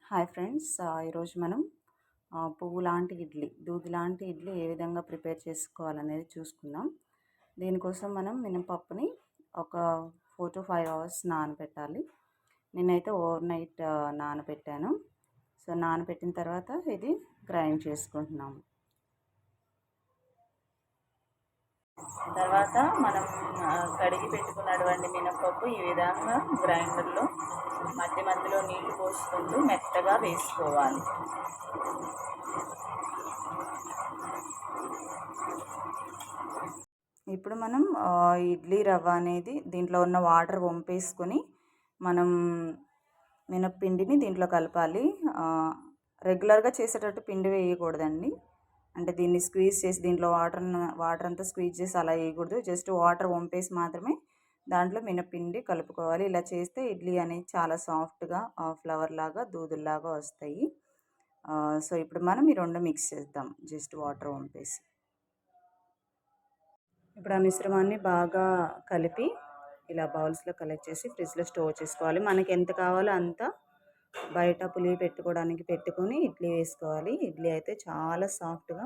Hi friends, ఈరోజు మనం పువ్వు లాంటి ఇడ్లీ, దూది లాంటి ఇడ్లీ ఏ విధంగా ప్రిపేర్ చేసుకోవాలనేది చూసుకుందాం. దీనికోసం మనం మినపప్పుని ఒక 4 to 5 అవర్స్ నానబెట్టాలి. నేనైతే ఓవర్ నైట్ నానబెట్టాను. సో నానబెట్టిన తర్వాత ఇది గ్రైండ్ చేసుకుంటున్నాము. తర్వాత మనం కడిగి పెట్టుకున్నటువంటి మినపప్పు ఈ విధంగా గ్రైండర్లో మధ్య మధ్యలో నీళ్లు పోసుకుంటూ మెత్తగా వేసుకోవాలి. ఇప్పుడు మనం ఇడ్లీ రవ్వ అనేది దీంట్లో ఉన్న వాటర్ వంపేసుకొని మనం మినప్పిండిని దీంట్లో కలపాలి. రెగ్యులర్గా చేసేటట్టు పిండి వేయకూడదండి. అంటే దీన్ని స్క్వీజ్ చేసి దీంట్లో వాటర్ అంతా స్క్వీజ్ చేసి అలా వేయకూడదు. జస్ట్ వాటర్ వంపేసి మాత్రమే దాంట్లో మినప్పిండి కలుపుకోవాలి. ఇలా చేస్తే ఇడ్లీ అనేది చాలా సాఫ్ట్గా ఫ్లవర్ లాగా దూదుల్లాగా వస్తాయి. సో ఇప్పుడు మనం ఈ రెండు మిక్స్ చేద్దాం జస్ట్ వాటర్ వంపేసి. ఇప్పుడు ఆ మిశ్రమాన్ని బాగా కలిపి ఇలా బౌల్స్లో కలెక్ట్ చేసి ఫ్రిడ్జ్లో స్టోర్ చేసుకోవాలి. మనకి ఎంత కావాలో అంత బయట పులివి పెట్టుకోవడానికి పెట్టుకొని ఇడ్లీ వేసుకోవాలి. ఇడ్లీ అయితే చాలా సాఫ్ట్గా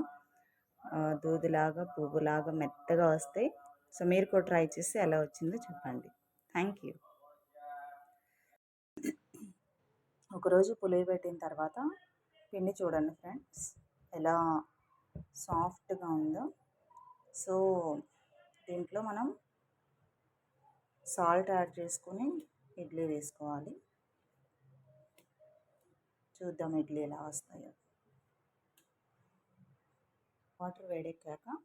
దూదిలాగా పువ్వులాగా మెత్తగా వస్తాయి. సో మీరు కూడా ట్రై చేసి ఎలా వచ్చిందో చెప్పండి. Thank you. ఒకరోజు పులివి పెట్టిన తర్వాత పిండి చూడండి ఫ్రెండ్స్ ఎలా సాఫ్ట్గా ఉందో. సో దీంట్లో మనం సాల్ట్ యాడ్ చేసుకొని ఇడ్లీ వేసుకోవాలి. చూద్దాం ఇడ్లీ ఎలా వస్తాయో. వాటర్ వేడెక్కాక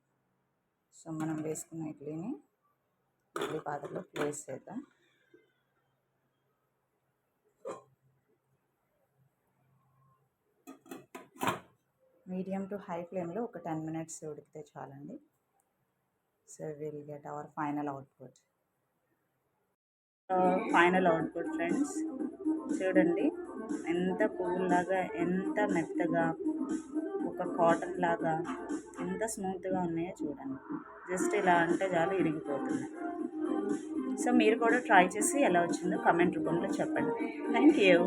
సో మనం వేసుకున్న ఇడ్లీని ఇడ్లీ పాత్రలో ప్లేస్ చేద్దాం. మీడియం టు హై ఫ్లేమ్లో ఒక 10 minutes ఉడికితే చాలండి. So will get our final output. Final output friends చూడండి, ఎంత పువ్వులాగా, ఎంత మెత్తగా, ఒక కాటన్ లాగా ఎంత స్మూత్గా ఉన్నాయో చూడండి. జస్ట్ ఇలా అంటే చాలు ఇరిగిపోతున్నాయి. సో మీరు కూడా ట్రై చేసి ఎలా వచ్చిందో కామెంట్ రూపంలో చెప్పండి. Thank you.